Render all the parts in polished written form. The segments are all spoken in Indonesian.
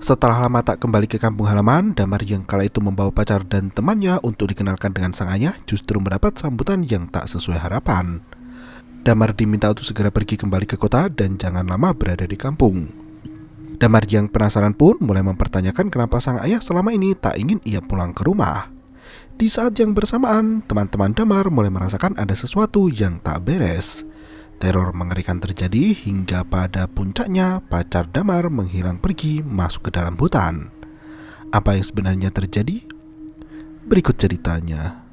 Setelah lama tak kembali ke kampung halaman, Damar yang kala itu membawa pacar dan temannya untuk dikenalkan dengan sang ayah justru mendapat sambutan yang tak sesuai harapan. Damar diminta untuk segera pergi kembali ke kota dan jangan lama berada di kampung. Damar yang penasaran pun mulai mempertanyakan kenapa sang ayah selama ini tak ingin ia pulang ke rumah. Di saat yang bersamaan, teman-teman Damar mulai merasakan ada sesuatu yang tak beres. Teror mengerikan terjadi hingga pada puncaknya pacar Damar menghilang pergi masuk ke dalam hutan. Apa yang sebenarnya terjadi? Berikut ceritanya.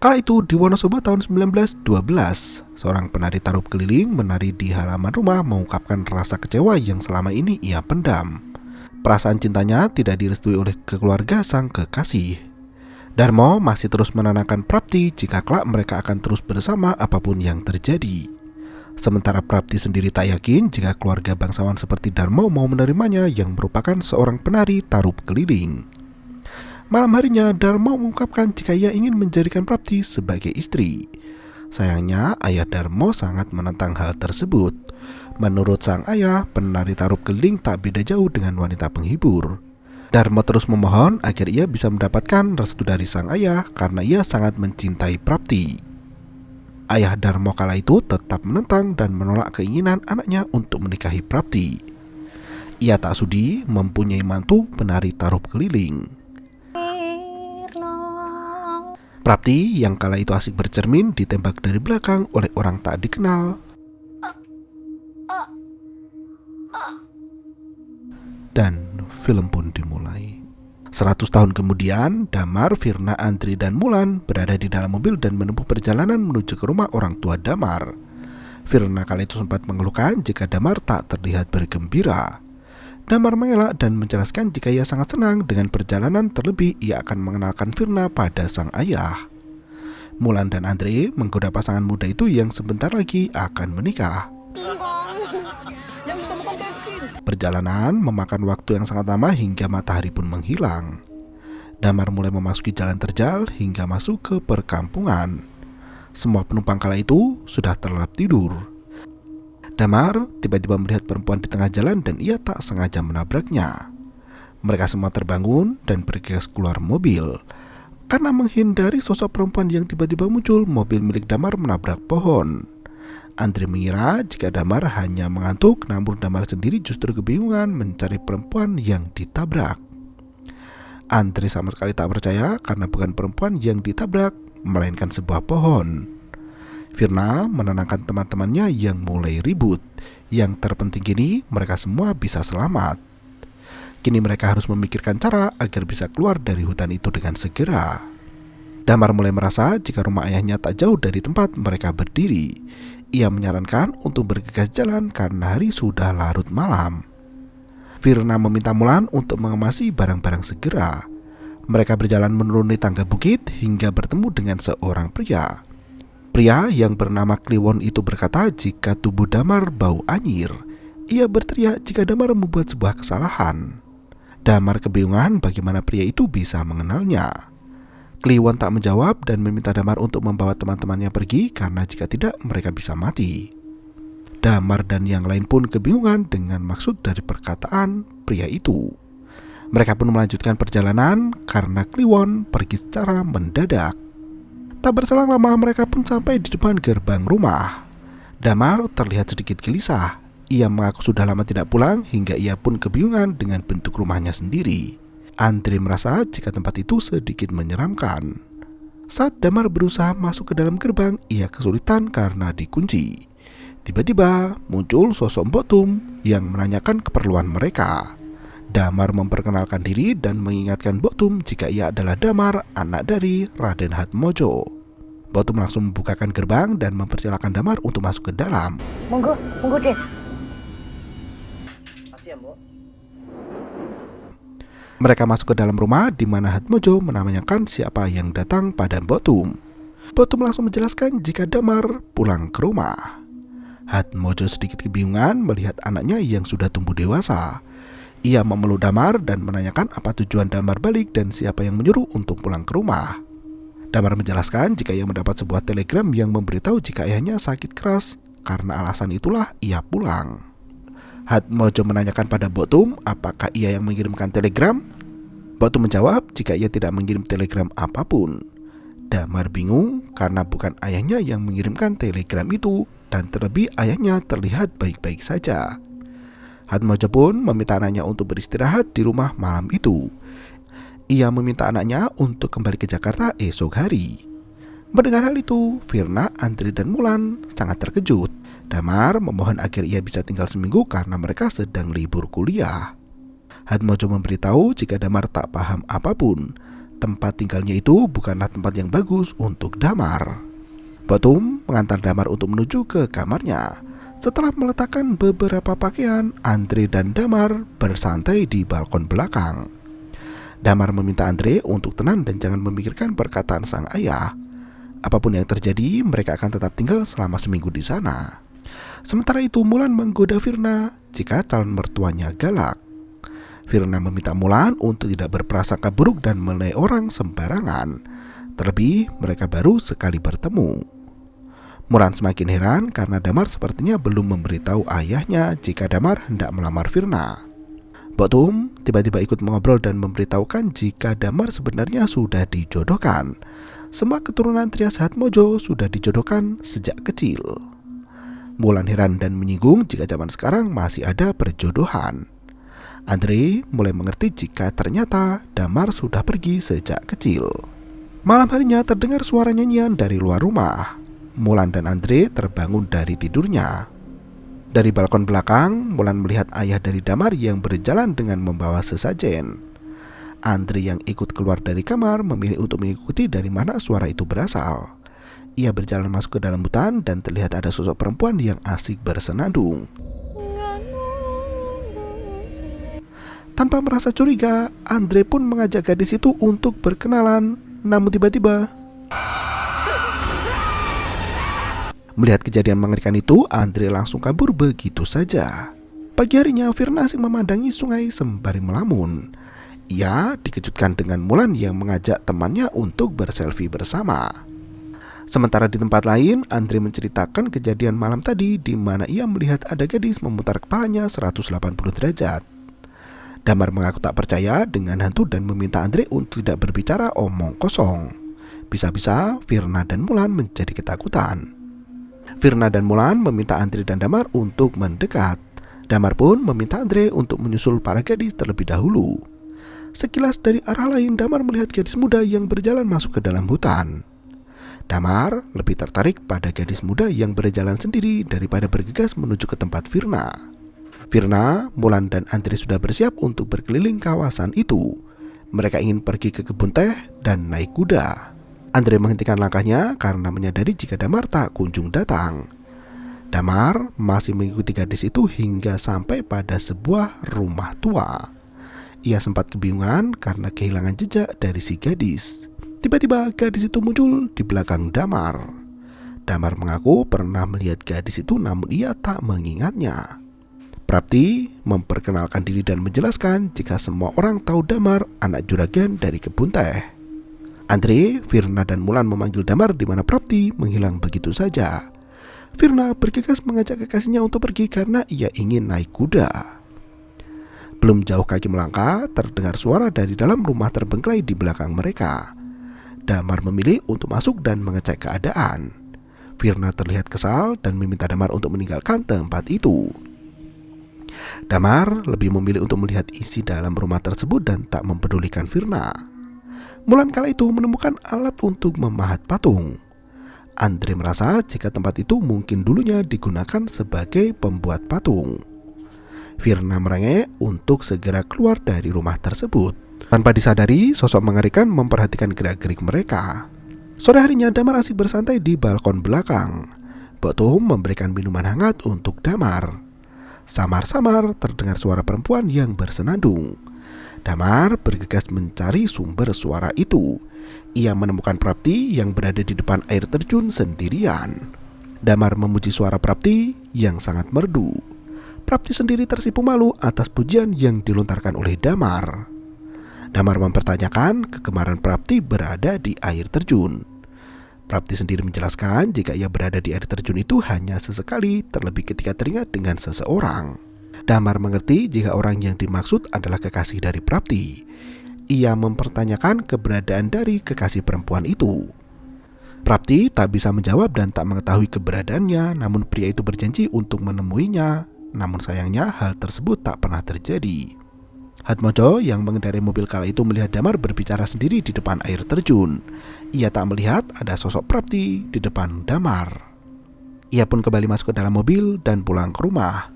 Kala itu di Wonosobo tahun 1912, seorang penari tarup keliling menari di halaman rumah mengungkapkan rasa kecewa yang selama ini ia pendam. Perasaan cintanya tidak direstui oleh keluarga sang kekasih. Darmo masih terus menanamkan Prapti jika kelak mereka akan terus bersama apapun yang terjadi. Sementara Prapti sendiri tak yakin jika keluarga bangsawan seperti Darmo mau menerimanya yang merupakan seorang penari tarup keliling. Malam harinya Darmo mengungkapkan jika ia ingin menjadikan Prapti sebagai istri. Sayangnya ayah Darmo sangat menentang hal tersebut. Menurut sang ayah, penari tarup keliling tak beda jauh dengan wanita penghibur. Darmo terus memohon agar ia bisa mendapatkan restu dari sang ayah karena ia sangat mencintai Prapti. Ayah Darmo kala itu tetap menentang dan menolak keinginan anaknya untuk menikahi Prapti. Ia tak sudi mempunyai mantu penari tarup keliling. Prapti yang kala itu asik bercermin ditembak dari belakang oleh orang tak dikenal. Dan film pun dimulai. 100 tahun kemudian, Damar, Firna, Andri, dan Mulan berada di dalam mobil dan menempuh perjalanan menuju ke rumah orang tua Damar. Firna kala itu sempat mengeluhkan jika Damar tak terlihat bergembira. Damar mengelak dan menjelaskan jika ia sangat senang dengan perjalanan, terlebih ia akan mengenalkan Firna pada sang ayah. Mulan dan Andri menggoda pasangan muda itu yang sebentar lagi akan menikah. Perjalanan memakan waktu yang sangat lama hingga matahari pun menghilang. Damar mulai memasuki jalan terjal hingga masuk ke perkampungan. Semua penumpang kala itu sudah terlelap tidur. Damar tiba-tiba melihat perempuan di tengah jalan dan ia tak sengaja menabraknya. Mereka semua terbangun dan bergegas keluar mobil. Karena menghindari sosok perempuan yang tiba-tiba muncul, mobil milik Damar menabrak pohon. Andri mengira jika Damar hanya mengantuk, namun Damar sendiri justru kebingungan mencari perempuan yang ditabrak. Andri sama sekali tak percaya karena bukan perempuan yang ditabrak, melainkan sebuah pohon. Firna menenangkan teman-temannya yang mulai ribut. Yang terpenting kini mereka semua bisa selamat. Kini mereka harus memikirkan cara agar bisa keluar dari hutan itu dengan segera. Damar mulai merasa jika rumah ayahnya tak jauh dari tempat mereka berdiri. Ia menyarankan untuk bergegas jalan karena hari sudah larut malam. Firna meminta Mulan untuk mengemasi barang-barang segera. Mereka berjalan menuruni tangga bukit hingga bertemu dengan seorang pria. Pria yang bernama Kliwon itu berkata jika tubuh Damar bau anyir. Ia berteriak jika Damar membuat sebuah kesalahan. Damar kebingungan bagaimana pria itu bisa mengenalnya. Kliwon tak menjawab dan meminta Damar untuk membawa teman-temannya pergi karena jika tidak mereka bisa mati. Damar dan yang lain pun kebingungan dengan maksud dari perkataan pria itu. Mereka pun melanjutkan perjalanan karena Kliwon pergi secara mendadak. Tak berselang lama mereka pun sampai di depan gerbang rumah. Damar terlihat sedikit gelisah. Ia mengaku sudah lama tidak pulang hingga ia pun kebingungan dengan bentuk rumahnya sendiri. Andri merasa jika tempat itu sedikit menyeramkan. Saat Damar berusaha masuk ke dalam gerbang, ia kesulitan karena dikunci. Tiba-tiba muncul sosok Mbok Tum yang menanyakan keperluan mereka. Damar memperkenalkan diri dan mengingatkan Mbok Tum jika ia adalah Damar, anak dari Raden Hatmojo. Mbok Tum langsung membukakan gerbang dan mempersilahkan Damar untuk masuk ke dalam. Monggo deh. Makasih ya, Mbok. Mereka masuk ke dalam rumah di mana Hatmojo menanyakan siapa yang datang pada Mbok Tum. Mbok Tum langsung menjelaskan jika Damar pulang ke rumah. Hatmojo sedikit kebingungan melihat anaknya yang sudah tumbuh dewasa. Ia memeluk Damar dan menanyakan apa tujuan Damar balik dan siapa yang menyuruh untuk pulang ke rumah. Damar menjelaskan jika ia mendapat sebuah telegram yang memberitahu jika ayahnya sakit keras Karena alasan itulah ia pulang. Hatmojo menanyakan pada Mbok Tum apakah ia yang mengirimkan telegram. Mbok Tum menjawab jika ia tidak mengirim telegram apapun. Damar bingung karena bukan ayahnya yang mengirimkan telegram itu, dan terlebih ayahnya terlihat baik-baik saja. Hatmojo pun meminta anaknya untuk beristirahat di rumah malam itu. Ia meminta anaknya untuk kembali ke Jakarta esok hari. Mendengar hal itu, Firna, Andre, dan Mulan sangat terkejut. Damar memohon agar ia bisa tinggal seminggu karena mereka sedang libur kuliah. Hatmojo memberitahu jika Damar tak paham apapun. Tempat tinggalnya itu bukanlah tempat yang bagus untuk Damar. Mbok Tum mengantar Damar untuk menuju ke kamarnya. Setelah meletakkan beberapa pakaian, Andre dan Damar bersantai di balkon belakang. Damar meminta Andre untuk tenang dan jangan memikirkan perkataan sang ayah. Apapun yang terjadi, mereka akan tetap tinggal selama seminggu di sana. Sementara itu, Mulan menggoda Firna jika calon mertuanya galak. Firna meminta Mulan untuk tidak berprasangka buruk dan menilai orang sembarangan. Terlebih, mereka baru sekali bertemu. Mulan semakin heran karena Damar sepertinya belum memberitahu ayahnya jika Damar hendak melamar Firna. Mbok Tum tiba-tiba ikut mengobrol dan memberitahukan jika Damar sebenarnya sudah dijodohkan. Semua keturunan Trias Hatmojo sudah dijodohkan sejak kecil. Mulan heran dan menyinggung jika zaman sekarang masih ada perjodohan. Andre mulai mengerti jika ternyata Damar sudah pergi sejak kecil. Malam harinya terdengar suara nyanyian dari luar rumah. Mulan dan Andre terbangun dari tidurnya. Dari balkon belakang, Mulan melihat ayah dari Damar yang berjalan dengan membawa sesajen. Andre yang ikut keluar dari kamar memilih untuk mengikuti dari mana suara itu berasal. Ia berjalan masuk ke dalam hutan dan terlihat ada sosok perempuan yang asik bersenandung. Tanpa merasa curiga, Andre pun mengajak gadis itu untuk berkenalan. Namun tiba-tiba, melihat kejadian mengerikan itu, Andre langsung kabur begitu saja. Pagi harinya, Firna asik memandangi sungai sembari melamun. Ia dikejutkan dengan Mulan yang mengajak temannya untuk berselfie bersama. Sementara di tempat lain, Andre menceritakan kejadian malam tadi di mana ia melihat ada gadis memutar kepalanya 180 derajat. Damar mengaku tak percaya dengan hantu dan meminta Andre untuk tidak berbicara omong kosong. Bisa-bisa Firna dan Mulan menjadi ketakutan. Firna dan Mulan meminta Andre dan Damar untuk mendekat. Damar pun meminta Andre untuk menyusul para gadis terlebih dahulu. Sekilas dari arah lain, Damar melihat gadis muda yang berjalan masuk ke dalam hutan. Damar lebih tertarik pada gadis muda yang berjalan sendiri daripada bergegas menuju ke tempat Firna. Firna, Mulan, dan Andre sudah bersiap untuk berkeliling kawasan itu. Mereka ingin pergi ke kebun teh dan naik kuda. Andre menghentikan langkahnya karena menyadari jika Damar tak kunjung datang. Damar masih mengikuti gadis itu hingga sampai pada sebuah rumah tua. Ia sempat kebingungan karena kehilangan jejak dari si gadis. Tiba-tiba gadis itu muncul di belakang Damar. Damar mengaku pernah melihat gadis itu namun ia tak mengingatnya. Prapti memperkenalkan diri dan menjelaskan jika semua orang tahu Damar anak juragan dari kebun teh. Andre, Firna, dan Mulan memanggil Damar di mana Prapti menghilang begitu saja. Firna bergegas mengajak kekasihnya untuk pergi karena ia ingin naik kuda. Belum jauh kaki melangkah, terdengar suara dari dalam rumah terbengkelai di belakang mereka. Damar memilih untuk masuk dan mengecek keadaan. Firna terlihat kesal dan meminta Damar untuk meninggalkan tempat itu. Damar lebih memilih untuk melihat isi dalam rumah tersebut dan tak mempedulikan Firna. Mulan kala itu menemukan alat untuk memahat patung. Andre merasa jika tempat itu mungkin dulunya digunakan sebagai pembuat patung. Firna merengek untuk segera keluar dari rumah tersebut. Tanpa disadari, sosok mengerikan memperhatikan gerak-gerik mereka. Sore harinya, Damar asik bersantai di balkon belakang. Mbok Tum memberikan minuman hangat untuk Damar. Samar-samar terdengar suara perempuan yang bersenandung. Damar bergegas mencari sumber suara itu. Ia menemukan Prapti yang berada di depan air terjun sendirian. Damar memuji suara Prapti yang sangat merdu. Prapti sendiri tersipu malu atas pujian yang dilontarkan oleh Damar. Damar mempertanyakan kegemaran Prapti berada di air terjun. Prapti sendiri menjelaskan jika ia berada di air terjun itu hanya sesekali, terlebih ketika teringat dengan seseorang. Damar mengerti jika orang yang dimaksud adalah kekasih dari Prapti. Ia mempertanyakan keberadaan dari kekasih perempuan itu. Prapti tak bisa menjawab dan tak mengetahui keberadaannya, namun pria itu berjanji untuk menemuinya. Namun sayangnya hal tersebut tak pernah terjadi. Hatmojo yang mengendarai mobil kala itu melihat Damar berbicara sendiri di depan air terjun. Ia tak melihat ada sosok Prapti di depan Damar. Ia pun kembali masuk ke dalam mobil dan pulang ke rumah.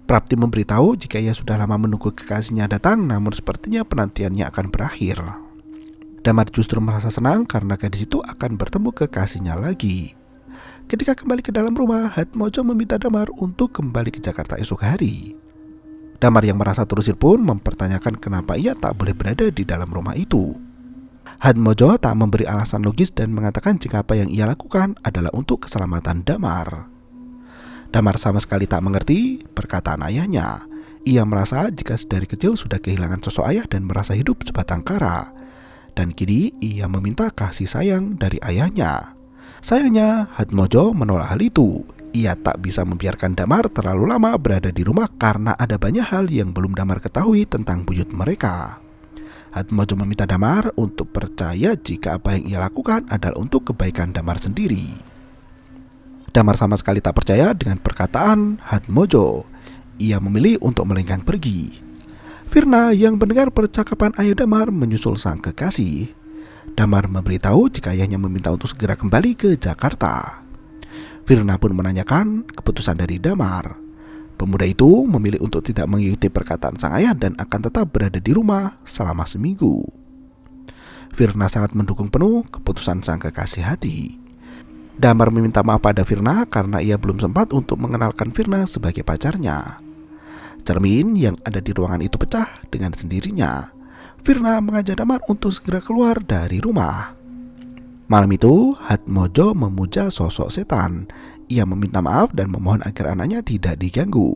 Prapti memberitahu jika ia sudah lama menunggu kekasihnya datang, namun sepertinya penantiannya akan berakhir. Damar justru merasa senang karena gadis itu akan bertemu kekasihnya lagi. Ketika kembali ke dalam rumah, Hatmojo meminta Damar untuk kembali ke Jakarta esok hari. Damar yang merasa terusir pun mempertanyakan kenapa ia tak boleh berada di dalam rumah itu. Hatmojo tak memberi alasan logis dan mengatakan jika apa yang ia lakukan adalah untuk keselamatan Damar. Damar sama sekali tak mengerti perkataan ayahnya. Ia merasa jika dari kecil sudah kehilangan sosok ayah dan merasa hidup sebatang kara. Dan kini ia meminta kasih sayang dari ayahnya. Sayangnya Hatmojo menolak hal itu. Ia tak bisa membiarkan Damar terlalu lama berada di rumah karena ada banyak hal yang belum Damar ketahui tentang buyut mereka. Hatmojo meminta Damar untuk percaya jika apa yang ia lakukan adalah untuk kebaikan Damar sendiri. Damar sama sekali tak percaya dengan perkataan Hatmojo. Ia memilih untuk melenggang pergi. Firna yang mendengar percakapan ayah Damar menyusul sang kekasih. Damar memberitahu jika ayahnya meminta untuk segera kembali ke Jakarta. Firna pun menanyakan keputusan dari Damar. Pemuda itu memilih untuk tidak mengikuti perkataan sang ayah dan akan tetap berada di rumah selama seminggu. Firna sangat mendukung penuh keputusan sang kekasih hati. Damar meminta maaf pada Firna karena ia belum sempat untuk mengenalkan Firna sebagai pacarnya. Cermin yang ada di ruangan itu pecah dengan sendirinya. Firna mengajak Damar untuk segera keluar dari rumah. Malam itu, Hatmojo memuja sosok setan. Ia meminta maaf dan memohon agar anaknya tidak diganggu.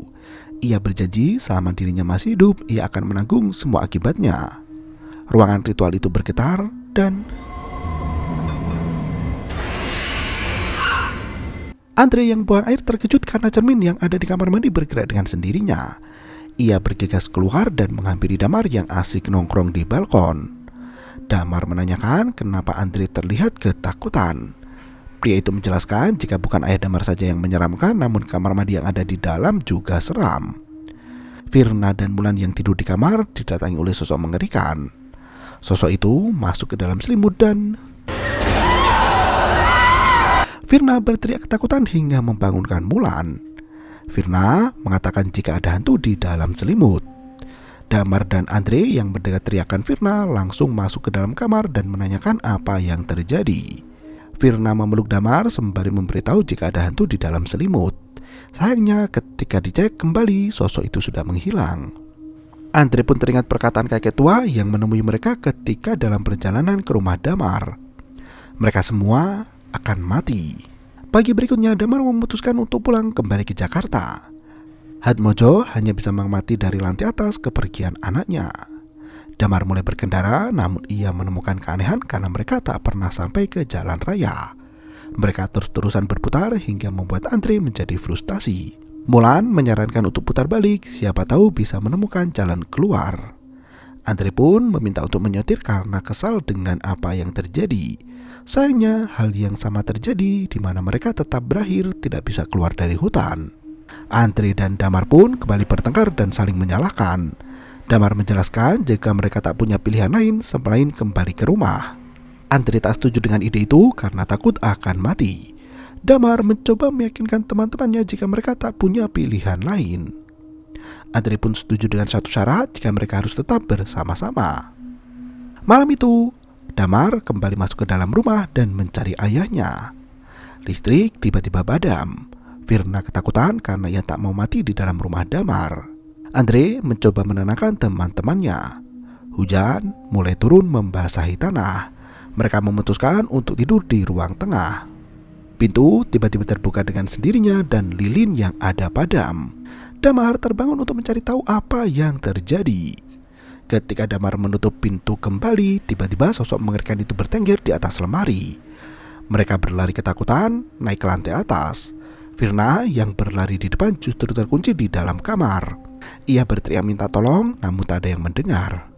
Ia berjanji selama dirinya masih hidup, ia akan menanggung semua akibatnya. Ruangan ritual itu bergetar dan Andre yang buang air terkejut karena cermin yang ada di kamar mandi bergerak dengan sendirinya. Ia bergegas keluar dan menghampiri Damar yang asik nongkrong di balkon. Damar menanyakan kenapa Andre terlihat ketakutan. Pria itu menjelaskan jika bukan ayah Damar saja yang menyeramkan, namun kamar mandi yang ada di dalam juga seram. Firna dan Mulan yang tidur di kamar didatangi oleh sosok mengerikan. Sosok itu masuk ke dalam selimut dan Firna berteriak ketakutan hingga membangunkan Mulan. Firna mengatakan jika ada hantu di dalam selimut. Damar dan Andre yang mendengar teriakan Firna langsung masuk ke dalam kamar dan menanyakan apa yang terjadi. Firna memeluk Damar sembari memberitahu jika ada hantu di dalam selimut. Sayangnya ketika dicek kembali sosok itu sudah menghilang. Andre pun teringat perkataan kakek tua yang menemui mereka ketika dalam perjalanan ke rumah Damar. Mereka semua akan mati. Pagi berikutnya Damar memutuskan untuk pulang kembali ke Jakarta. Hatmojo hanya bisa mengamati dari lantai atas kepergian anaknya. Damar mulai berkendara, namun ia menemukan keanehan karena mereka tak pernah sampai ke jalan raya. Mereka terus-terusan berputar hingga membuat Andre menjadi frustasi. Mulan menyarankan untuk putar balik, siapa tahu bisa menemukan jalan keluar. Andre pun meminta untuk menyetir karena kesal dengan apa yang terjadi. Sayangnya hal yang sama terjadi di mana mereka tetap berakhir tidak bisa keluar dari hutan. Andre dan Damar pun kembali bertengkar dan saling menyalahkan. Damar menjelaskan jika mereka tak punya pilihan lain selain kembali ke rumah. Andre tak setuju dengan ide itu karena takut akan mati. Damar mencoba meyakinkan teman-temannya jika mereka tak punya pilihan lain. Andre pun setuju dengan satu syarat jika mereka harus tetap bersama-sama. Malam itu, Damar kembali masuk ke dalam rumah dan mencari ayahnya. Listrik tiba-tiba padam. Firna ketakutan karena ia tak mau mati di dalam rumah Damar. Andre mencoba menenangkan teman-temannya. Hujan mulai turun membasahi tanah. Mereka memutuskan untuk tidur di ruang tengah. Pintu tiba-tiba terbuka dengan sendirinya dan lilin yang ada padam. Damar terbangun untuk mencari tahu apa yang terjadi. Ketika Damar menutup pintu kembali, tiba-tiba sosok mengerikan itu bertengger di atas lemari. Mereka berlari ketakutan, naik ke lantai atas. Firna yang berlari di depan justru terkunci di dalam kamar. Ia berteriak minta tolong, namun tak ada yang mendengar.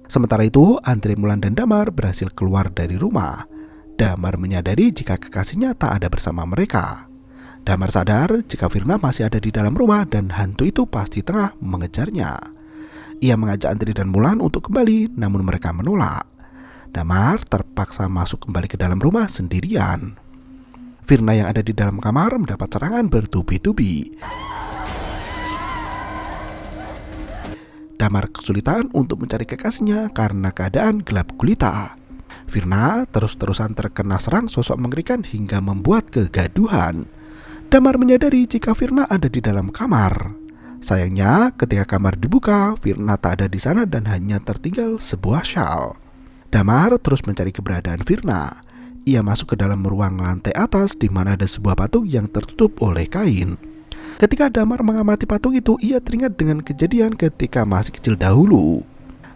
Sementara itu, Andre, Mulan, dan Damar berhasil keluar dari rumah. Damar menyadari jika kekasihnya tak ada bersama mereka. Damar sadar jika Firna masih ada di dalam rumah dan hantu itu pasti tengah mengejarnya. Ia mengajak Andre dan Mulan untuk kembali, namun mereka menolak. Damar terpaksa masuk kembali ke dalam rumah sendirian. Firna yang ada di dalam kamar mendapat serangan bertubi-tubi. Damar kesulitan untuk mencari kekasihnya karena keadaan gelap gulita. Firna terus-terusan terkena serang sosok mengerikan hingga membuat kegaduhan. Damar menyadari jika Firna ada di dalam kamar. Sayangnya, ketika kamar dibuka, Firna tak ada di sana dan hanya tertinggal sebuah syal. Damar terus mencari keberadaan Firna. Ia masuk ke dalam ruang lantai atas di mana ada sebuah patung yang tertutup oleh kain. Ketika Damar mengamati patung itu, ia teringat dengan kejadian ketika masih kecil dahulu.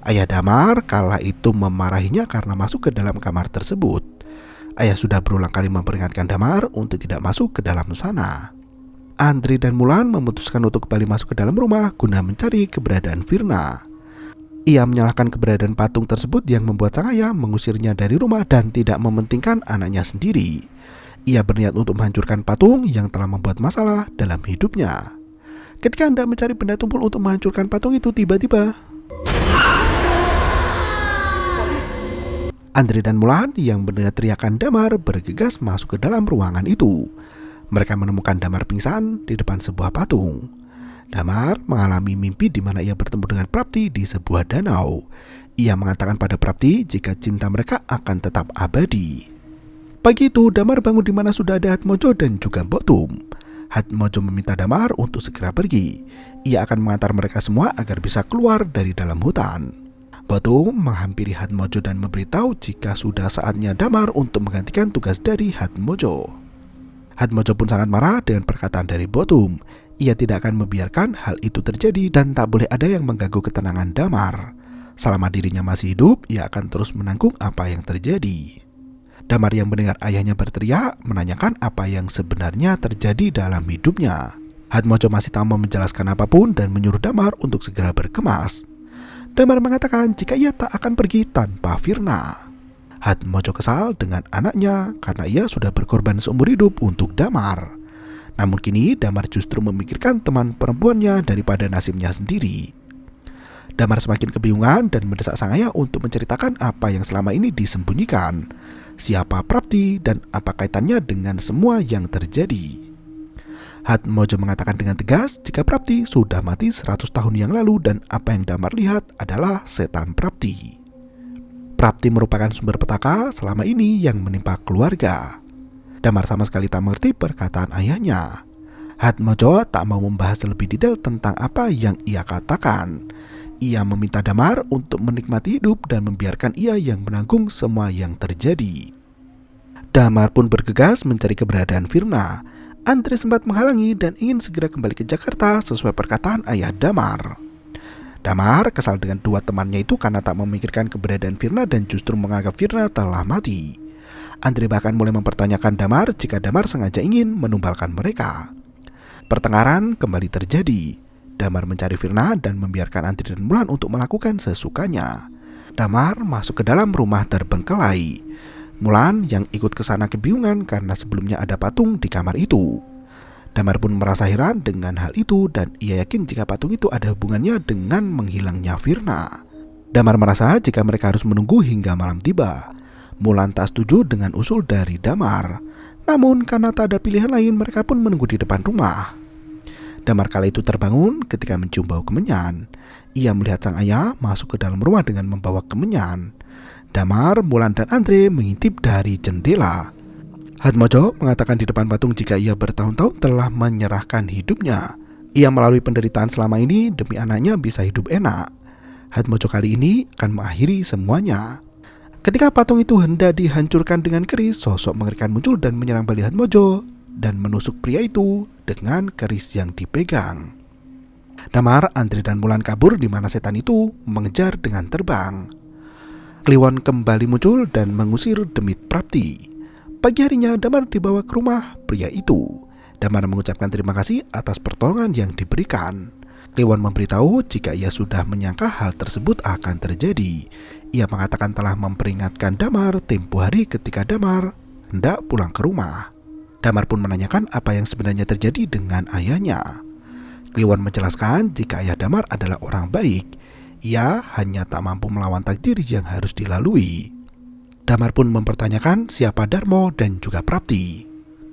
Ayah Damar kala itu memarahinya karena masuk ke dalam kamar tersebut. Ayah sudah berulang kali memperingatkan Damar untuk tidak masuk ke dalam sana. Andre dan Mulan memutuskan untuk kembali masuk ke dalam rumah guna mencari keberadaan Firna. Ia menyalahkan keberadaan patung tersebut yang membuat sang ayah mengusirnya dari rumah dan tidak mementingkan anaknya sendiri. Ia berniat untuk menghancurkan patung yang telah membuat masalah dalam hidupnya. Ketika Anda mencari benda tumpul untuk menghancurkan patung itu, tiba-tiba Andre dan Mulan yang mendengar teriakan Damar bergegas masuk ke dalam ruangan itu. Mereka menemukan Damar pingsan di depan sebuah patung. Damar mengalami mimpi di mana ia bertemu dengan Prapti di sebuah danau. Ia mengatakan pada Prapti jika cinta mereka akan tetap abadi. Pagi itu Damar bangun di mana sudah ada Hatmojo dan juga Mbok Tum. Hatmojo meminta Damar untuk segera pergi. Ia akan mengantar mereka semua agar bisa keluar dari dalam hutan. Mbok Tum menghampiri Hatmojo dan memberitahu jika sudah saatnya Damar untuk menggantikan tugas dari Hatmojo. Hatmojo pun sangat marah dengan perkataan dari Mbok Tum. Ia tidak akan membiarkan hal itu terjadi dan tak boleh ada yang mengganggu ketenangan Damar. Selama dirinya masih hidup, ia akan terus menanggung apa yang terjadi. Damar yang mendengar ayahnya berteriak menanyakan apa yang sebenarnya terjadi dalam hidupnya. Hatmojo masih tak mau menjelaskan apapun dan menyuruh Damar untuk segera berkemas. Damar mengatakan jika ia tak akan pergi tanpa Firna. Hatmojo kesal dengan anaknya karena ia sudah berkorban seumur hidup untuk Damar. Namun kini Damar justru memikirkan teman perempuannya daripada nasibnya sendiri. Damar semakin kebingungan dan mendesak sang ayah untuk menceritakan apa yang selama ini disembunyikan. Siapa Prapti dan apa kaitannya dengan semua yang terjadi. Hatmojo mengatakan dengan tegas jika Prapti sudah mati 100 tahun yang lalu dan apa yang Damar lihat adalah setan Prapti. Prapti merupakan sumber petaka selama ini yang menimpa keluarga. Damar sama sekali tak mengerti perkataan ayahnya. Hatmojo tak mau membahas lebih detail tentang apa yang ia katakan. Ia meminta Damar untuk menikmati hidup dan membiarkan ia yang menanggung semua yang terjadi. Damar pun bergegas mencari keberadaan Firna. Andre sempat menghalangi dan ingin segera kembali ke Jakarta sesuai perkataan ayah Damar. Damar kesal dengan dua temannya itu karena tak memikirkan keberadaan Firna dan justru menganggap Firna telah mati. Andre bahkan mulai mempertanyakan Damar jika Damar sengaja ingin menumbalkan mereka. Pertengkaran kembali terjadi. Damar mencari Firna dan membiarkan Andre dan Mulan untuk melakukan sesukanya. Damar masuk ke dalam rumah terbengkelai. Mulan yang ikut ke sana kebingungan karena sebelumnya ada patung di kamar itu. Damar pun merasa heran dengan hal itu dan ia yakin jika patung itu ada hubungannya dengan menghilangnya Firna. Damar merasa jika mereka harus menunggu hingga malam tiba. Mulan tak setuju dengan usul dari Damar. Namun karena tak ada pilihan lain, mereka pun menunggu di depan rumah. Damar kala itu terbangun ketika mencium bau kemenyan. Ia melihat sang ayah masuk ke dalam rumah dengan membawa kemenyan. Damar, Mulan, dan Andre mengintip dari jendela. Hatmojo mengatakan di depan patung jika ia bertahun-tahun telah menyerahkan hidupnya. Ia melalui penderitaan selama ini demi anaknya bisa hidup enak. Hatmojo kali ini akan mengakhiri semuanya. Ketika patung itu hendak dihancurkan dengan keris, sosok mengerikan muncul dan menyerang balik Hatmojo dan menusuk pria itu dengan keris yang dipegang. Damar, Andre, dan Mulan kabur di mana setan itu mengejar dengan terbang. Kliwon kembali muncul dan mengusir demit Prapti. Pagi harinya Damar dibawa ke rumah pria itu. Damar mengucapkan terima kasih atas pertolongan yang diberikan. Kliwon memberitahu jika ia sudah menyangka hal tersebut akan terjadi. Ia mengatakan telah memperingatkan Damar tempo hari ketika Damar hendak pulang ke rumah. Damar pun menanyakan apa yang sebenarnya terjadi dengan ayahnya. Kliwon menjelaskan jika ayah Damar adalah orang baik. Ia hanya tak mampu melawan takdir yang harus dilalui. Damar pun mempertanyakan siapa Darmo dan juga Prapti.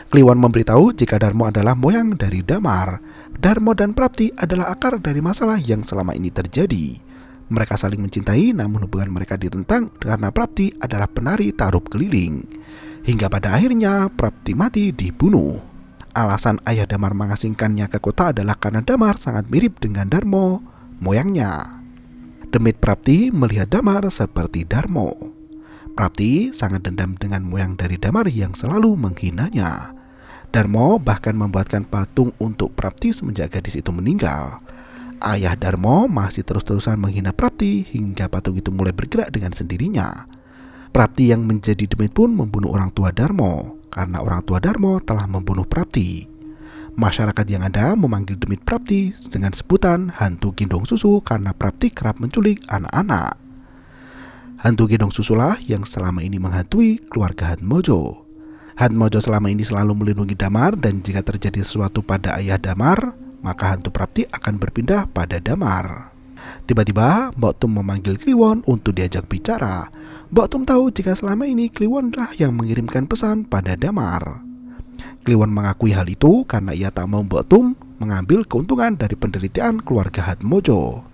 Kliwon memberitahu jika Darmo adalah moyang dari Damar. Darmo dan Prapti adalah akar dari masalah yang selama ini terjadi. Mereka saling mencintai, namun hubungan mereka ditentang karena Prapti adalah penari tarup keliling. Hingga pada akhirnya Prapti mati dibunuh. Alasan ayah Damar mengasingkannya ke kota adalah karena Damar sangat mirip dengan Darmo, moyangnya. Demit Prapti melihat Damar seperti Darmo. Prapti sangat dendam dengan moyang dari Damar yang selalu menghinanya. Darmo bahkan membuatkan patung untuk Prapti semenjak gadis itu meninggal. Ayah Darmo masih terus-terusan menghina Prapti hingga patung itu mulai bergerak dengan sendirinya. Prapti yang menjadi demit pun membunuh orang tua Darmo karena orang tua Darmo telah membunuh Prapti. Masyarakat yang ada memanggil demit Prapti dengan sebutan hantu gendong susu karena Prapti kerap menculik anak-anak. Hantu gendong susulah yang selama ini menghantui keluarga Hatmojo. Hatmojo selama ini selalu melindungi Damar dan jika terjadi sesuatu pada ayah Damar, maka hantu Prapti akan berpindah pada Damar. Tiba-tiba Mbok Tum memanggil Kliwon untuk diajak bicara. Mbok Tum tahu jika selama ini Kliwonlah yang mengirimkan pesan pada Damar. Kliwon mengakui hal itu karena ia tak mau Mbok Tum mengambil keuntungan dari penderitaan keluarga Hatmojo.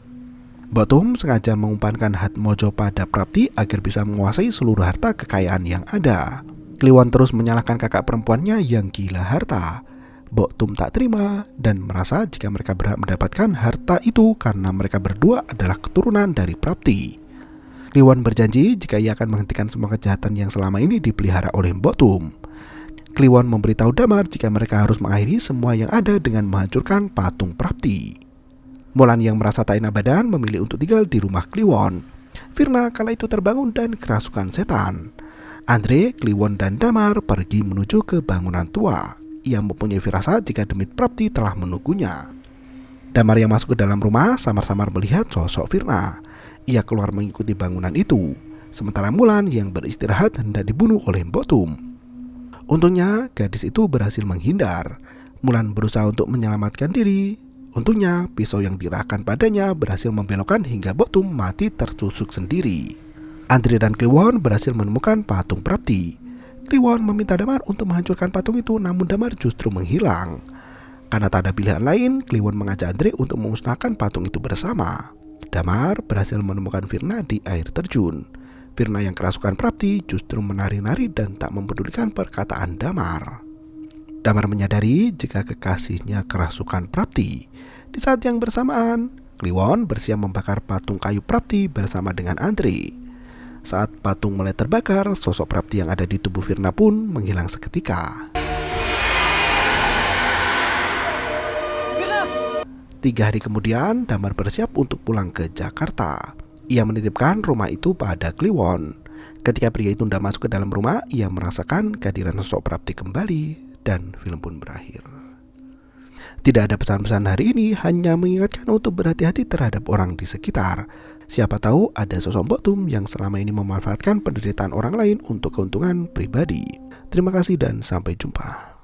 Mbok Tum sengaja mengumpankan Hatmojo pada Prapti agar bisa menguasai seluruh harta kekayaan yang ada. Kliwon terus menyalahkan kakak perempuannya yang gila harta. Mbok Tum tak terima dan merasa jika mereka berhak mendapatkan harta itu karena mereka berdua adalah keturunan dari Prapti. Kliwon berjanji jika ia akan menghentikan semua kejahatan yang selama ini dipelihara oleh Mbok Tum. Kliwon memberitahu Damar jika mereka harus mengakhiri semua yang ada dengan menghancurkan patung Prapti. Mulan yang merasa tak enak badan memilih untuk tinggal di rumah Kliwon. Firna kala itu terbangun dan kerasukan setan. Andre, Kliwon dan Damar pergi menuju ke bangunan tua. Ia mempunyai firasat jika demit Prapti telah menunggunya. Damar yang masuk ke dalam rumah samar-samar melihat sosok Firna. Ia keluar mengikuti bangunan itu. Sementara Mulan yang beristirahat hendak dibunuh oleh Mbok Tum. Untungnya gadis itu berhasil menghindar. Mulan berusaha untuk menyelamatkan diri. Untungnya pisau yang dirahkan padanya berhasil membelokkan hingga Mbok Tum mati tertusuk sendiri. Andre dan Kliwon berhasil menemukan patung Prapti. Kliwon meminta Damar untuk menghancurkan patung itu, namun Damar justru menghilang. Karena tak ada pilihan lain, Kliwon mengajak Andre untuk memusnahkan patung itu bersama. Damar berhasil menemukan Firna di air terjun. Firna yang kerasukan Prapti justru menari-nari dan tak mempedulikan perkataan Damar. Damar menyadari jika kekasihnya kerasukan Prapti. Di saat yang bersamaan, Kliwon bersiap membakar patung kayu Prapti bersama dengan Andre. Saat patung mulai terbakar, sosok Prapti yang ada di tubuh Firna pun menghilang seketika. 3 hari kemudian, Damar bersiap untuk pulang ke Jakarta. Ia menitipkan rumah itu pada Kliwon. Ketika pria itu hendak masuk ke dalam rumah, ia merasakan kehadiran sosok Prapti kembali. Dan film pun berakhir. Tidak ada pesan-pesan hari ini, hanya mengingatkan untuk berhati-hati terhadap orang di sekitar. Siapa tahu ada sosok Mbok Tum yang selama ini memanfaatkan penderitaan orang lain untuk keuntungan pribadi. Terima kasih dan sampai jumpa.